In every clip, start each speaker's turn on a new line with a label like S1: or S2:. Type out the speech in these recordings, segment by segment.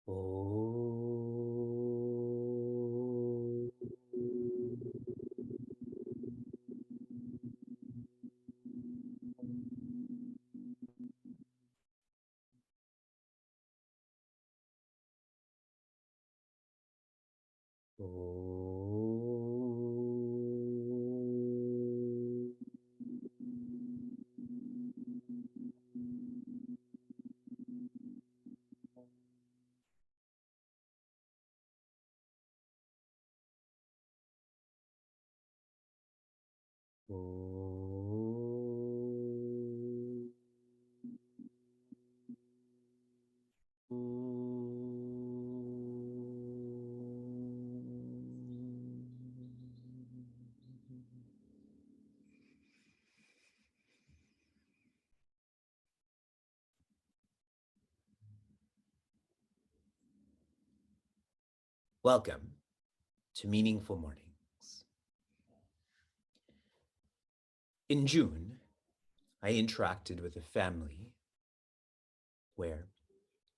S1: Oh. Welcome to Meaningful Mornings. In June, I interacted with a family where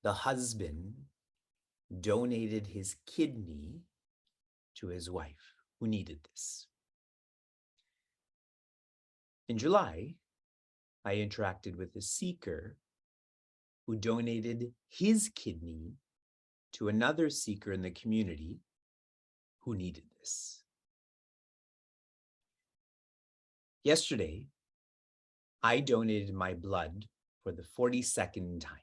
S1: the husband donated his kidney to his wife who needed this. In July, I interacted with a seeker who donated his kidney to another seeker in the community who needed this. Yesterday, I donated my blood for the 42nd time.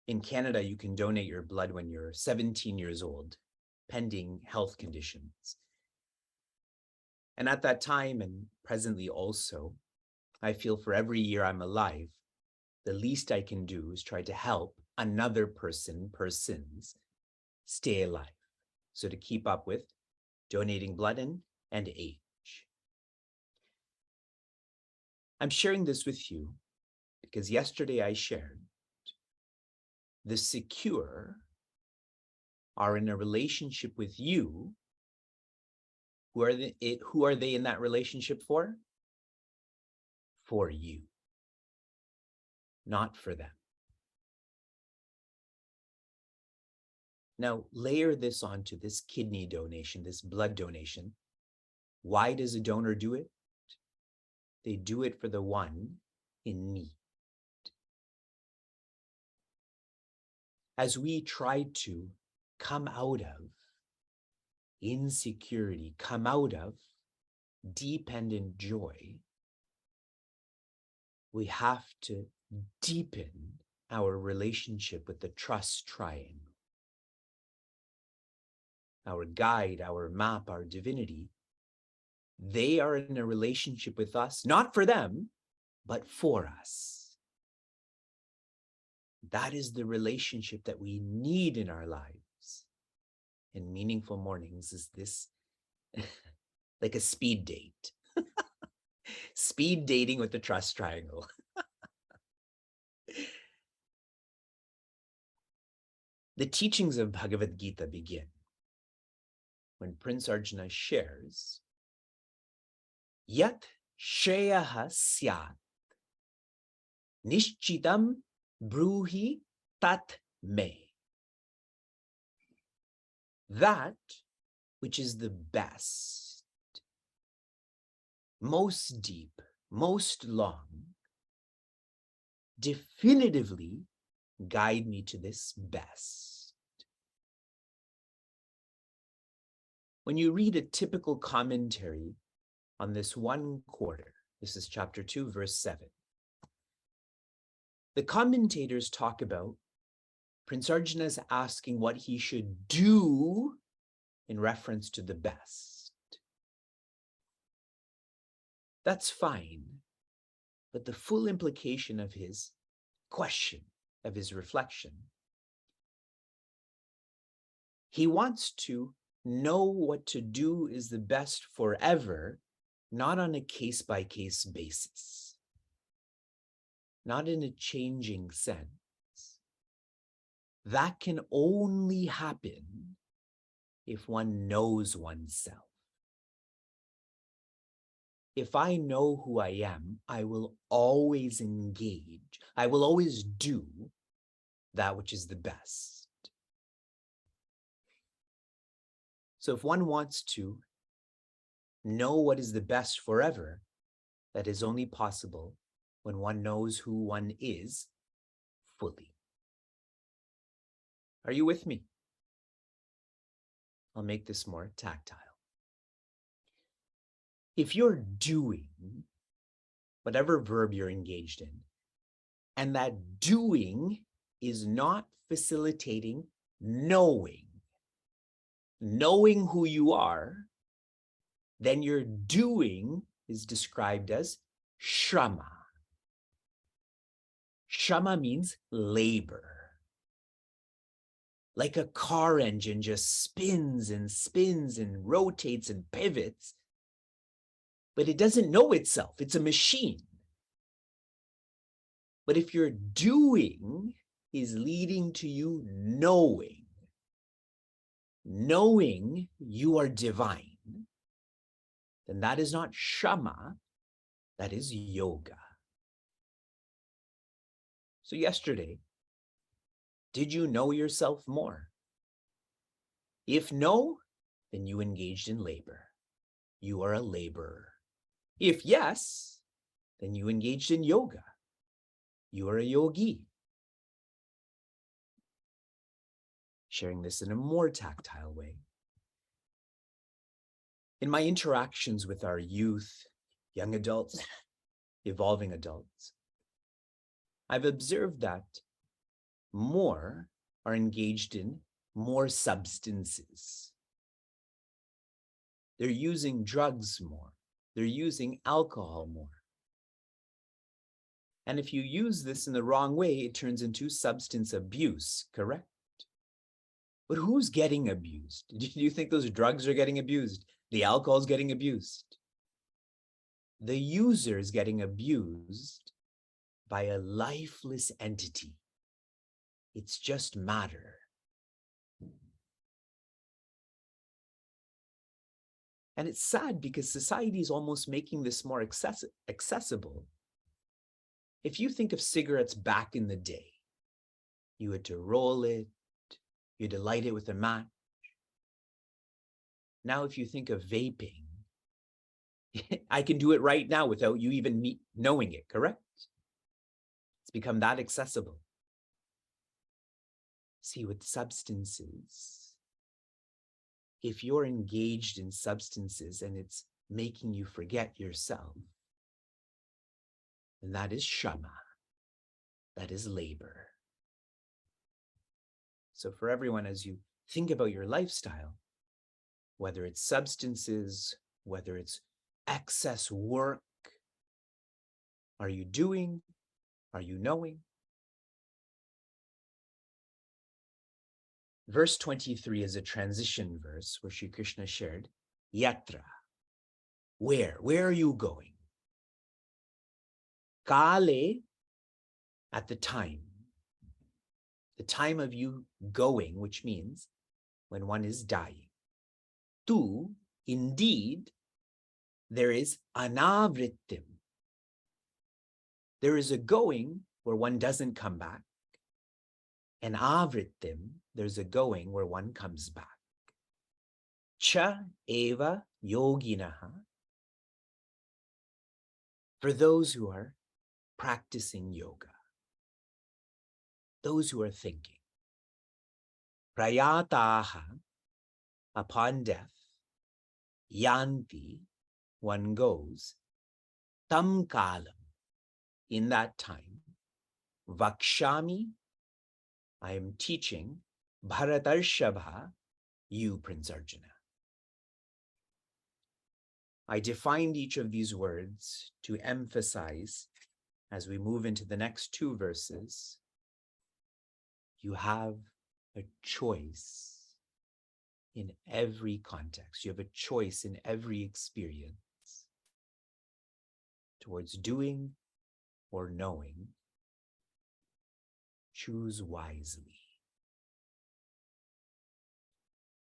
S1: In Canada, you can donate your blood when you're 17 years old, pending health conditions. And at that time, and presently also, I feel for every year I'm alive, the least I can do is try to help another persons stay alive. So to keep up with donating blood and age. I'm sharing this with you because yesterday I shared the secure are in a relationship with you. Who are they in that relationship for? For you, not for them. Now, layer this onto this kidney donation, this blood donation. Why does a donor do it? They do it for the one in need. As we try to come out of insecurity, come out of dependent joy, we have to deepen our relationship with the trust triangle. Our guide, our map, our divinity, they are in a relationship with us, not for them, but for us. That is the relationship that we need in our lives. And Meaningful Mornings is this like a speed date. Speed dating with the trust triangle. The teachings of Bhagavad Gita begin when Prince Arjuna shares, Yat Shreyaha Syat Nishchitam Bruhi Tat Me. That which is the best, most deep, most long, definitively guide me to this best. When you read a typical commentary on this one quarter, this is chapter 2, verse 7, the commentators talk about Prince Arjuna's asking what he should do in reference to the best. That's fine, but the full implication of his question, of his reflection, he wants to know what to do is the best forever, not on a case-by-case basis, not in a changing sense. That can only happen if one knows oneself. If I know who I am, I will always engage. I will always do that which is the best. So if one wants to know what is the best forever, that is only possible when one knows who one is fully. Are you with me? I'll make this more tactile. If you're doing whatever verb you're engaged in, and that doing is not facilitating knowing who you are, then your doing is described as shrama. Shrama means labor. Like a car engine just spins and spins and rotates and pivots, but it doesn't know itself. It's a machine. But if your doing is leading to you knowing you are divine, then that is not shama, that is yoga. So yesterday, did you know yourself more? If no, then you engaged in labor. You are a laborer. If yes, then you engaged in yoga. You are a yogi. Sharing this in a more tactile way. In my interactions with our youth, young adults, evolving adults, I've observed that more are engaged in more substances. They're using drugs more. They're using alcohol more. And if you use this in the wrong way, it turns into substance abuse, correct? But who's getting abused? Do you think those drugs are getting abused? The alcohol is getting abused? The user is getting abused by a lifeless entity. It's just matter. And it's sad because society is almost making this more accessible. If you think of cigarettes back in the day, you had to roll it, you had to light it with a match. Now, if you think of vaping, I can do it right now without you even knowing it, correct? It's become that accessible. See, with substances, if you're engaged in substances and it's making you forget yourself, then that is shama, that is labor. So for everyone, as you think about your lifestyle, whether it's substances, whether it's excess work, are you doing? Are you knowing? Verse 23 is a transition verse where Sri Krishna shared, Yatra. Where are you going? Kale, at the time of you going, which means when one is dying. Tu, indeed, there is anavrittim. There is a going where one doesn't come back. And avrittim, there's a going where one comes back. Cha eva yoginaha. For those who are practicing yoga, those who are thinking. Prayataha, upon death, yanti, one goes, tam kalam, in that time, vakshami, I am teaching, Bharatarshabha, you, Prince Arjuna. I defined each of these words to emphasize, as we move into the next two verses, you have a choice in every context. You have a choice in every experience towards doing or knowing. Choose wisely.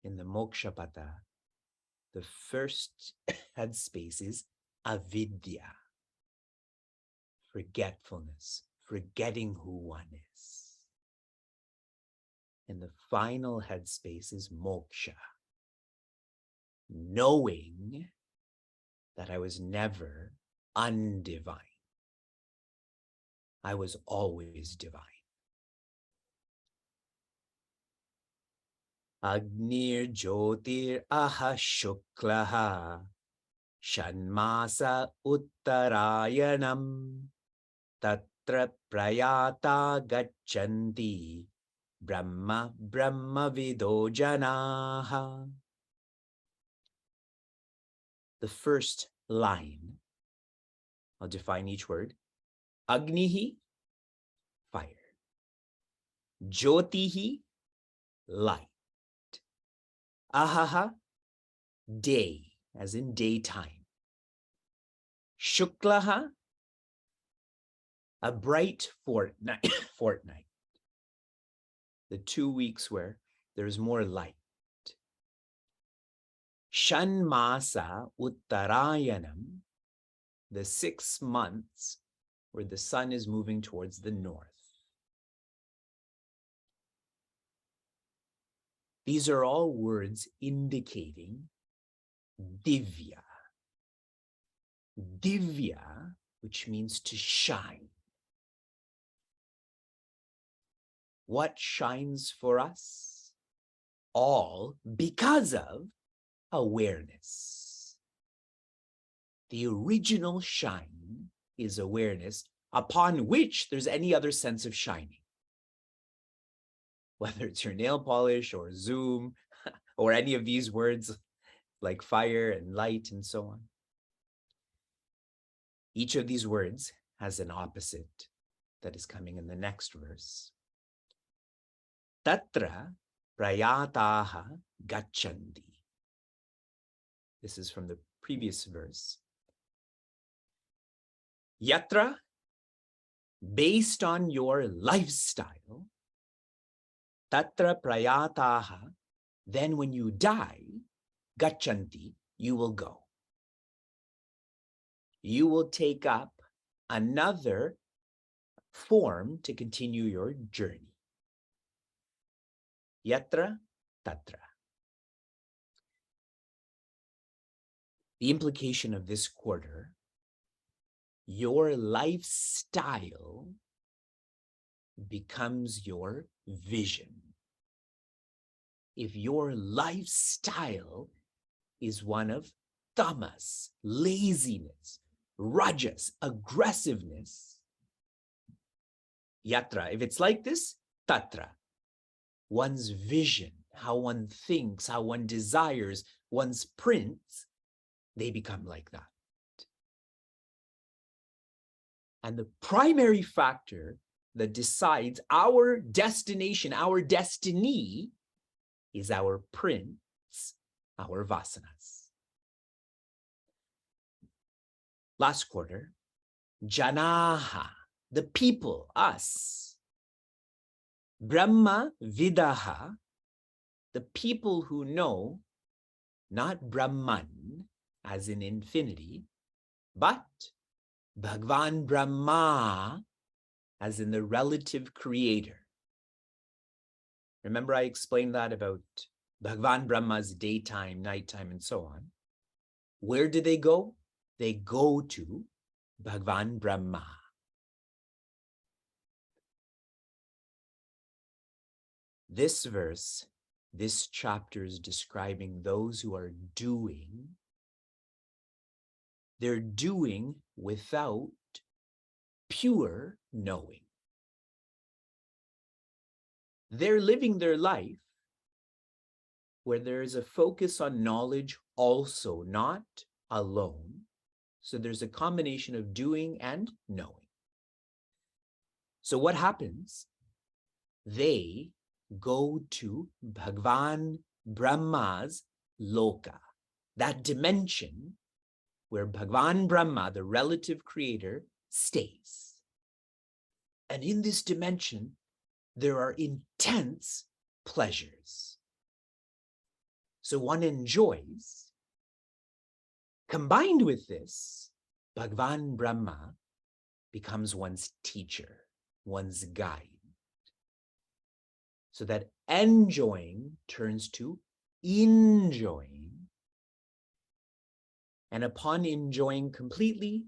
S1: In the Mokshapata, the first headspace is avidya, forgetfulness, forgetting who one is. And the final headspace is moksha, knowing that I was never undivine. I was always divine. Agnir Jyotir Aha Shuklaha Shanmasa Uttarayanam Tatra Prayata Gachanti Brahma Vido Janaha. The first line, I'll define each word. Agnihi, fire. Jyotihi, light. Ahaha, day, as in daytime. Shuklaha, a bright fortnight. The 2 weeks where there's more light. Shanmasa Uttarayanam, the 6 months where the sun is moving towards the north. These are all words indicating divya. Divya, which means to shine. What shines for us? All because of awareness. The original shine is awareness, upon which there's any other sense of shining. Whether it's your nail polish or Zoom or any of these words like fire and light and so on. Each of these words has an opposite that is coming in the next verse. Tatra prayataha gachanti. This is from the previous verse. Yatra, based on your lifestyle, tatra prayataha, then when you die, gachanti, you will go. You will take up another form to continue your journey. Yatra, tatra. The implication of this quarter, your lifestyle becomes your vision. If your lifestyle is one of tamas, laziness, rajas, aggressiveness, yatra, if it's like this, tatra, one's vision, how one thinks, how one desires, one's prints, they become like that. And the primary factor that decides our destination, our destiny, is our prints, our vasanas. Last quarter, janaha, the people, us. Brahma vidaha, the people who know, not Brahman, as in infinity, but Bhagwan Brahma, as in the relative creator. Remember I explained that about Bhagwan Brahma's daytime, nighttime, and so on. Where do they go? They go to Bhagwan Brahma. This verse, this chapter is describing those who are doing. They're doing without pure knowing. They're living their life where there is a focus on knowledge also, not alone. So there's a combination of doing and knowing. So what happens? They go to Bhagwan Brahma's loka, that dimension where Bhagwan Brahma, the relative creator, stays. And in this dimension, there are intense pleasures. So one enjoys. Combined with this, Bhagwan Brahma becomes one's teacher, one's guide. so that enjoying turns to enjoying. And upon enjoying completely,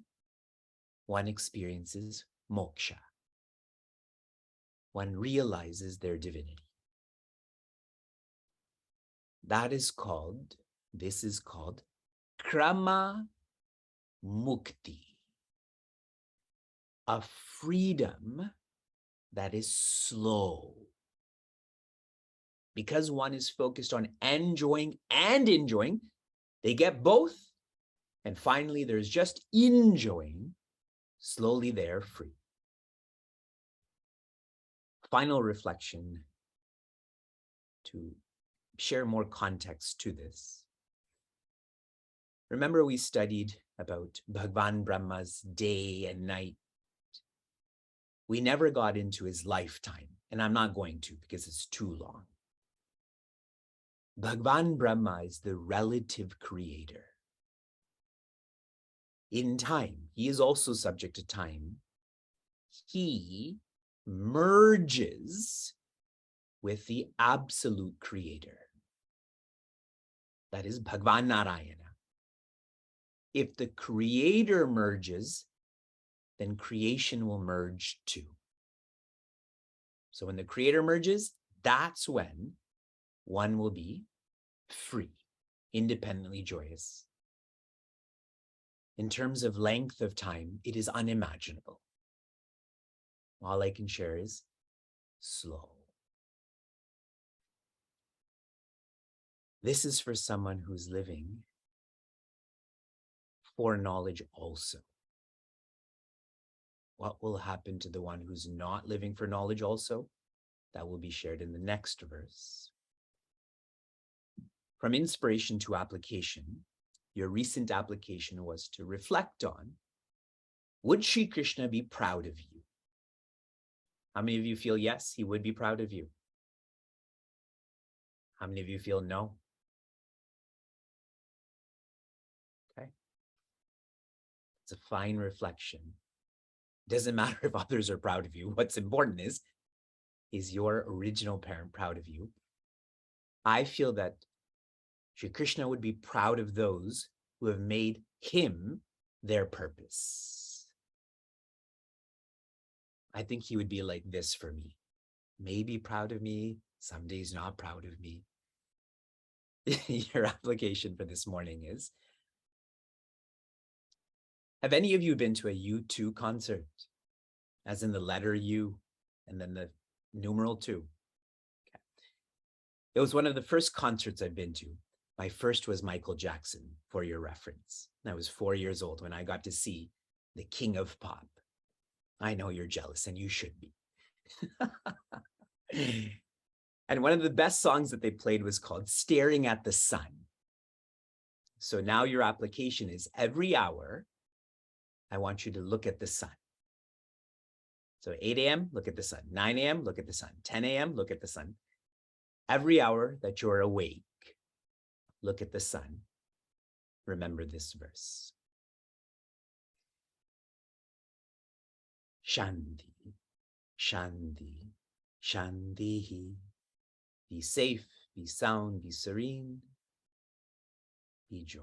S1: one experiences moksha. One realizes their divinity. This is called krama mukti, a freedom that is slow. Because one is focused on enjoying and enjoying, they get both. And finally, there's just enjoying. Slowly, they're free. Final reflection to share more context to this. Remember, we studied about Bhagwan Brahma's day and night. We never got into his lifetime, and I'm not going to because it's too long. Bhagwan Brahma is the relative creator. In time, he is also subject to time. He merges with the absolute creator. That is Bhagwan Narayana. If the creator merges, then creation will merge too. So when the creator merges, that's when one will be free, independently joyous. In terms of length of time, it is unimaginable. All I can share is slow. This is for someone who's living for knowledge also. What will happen to the one who's not living for knowledge also? That will be shared in the next verse. From inspiration to application, your recent application was to reflect on, would Sri Krishna be proud of you? How many of you feel yes, he would be proud of you? How many of you feel no? Okay. It's a fine reflection. Doesn't matter if others are proud of you. What's important is your original parent proud of you? I feel that Sri Krishna would be proud of those who have made him their purpose. I think he would be like this for me. Maybe proud of me, some days not proud of me. Your application for this morning is, have any of you been to a U2 concert? As in the letter U and then the numeral 2. Okay. It was one of the first concerts I've been to. My first was Michael Jackson, for your reference. I was 4 years old when I got to see the king of pop. I know you're jealous, and you should be. And one of the best songs that they played was called Staring at the Sun. So now your application is every hour, I want you to look at the sun. So 8 a.m., look at the sun. 9 a.m., look at the sun. 10 a.m., look at the sun. Every hour that you're awake, look at the sun. Remember this verse. Shanti, Shanti, Shantihi. Be safe, be sound, be serene, be joy.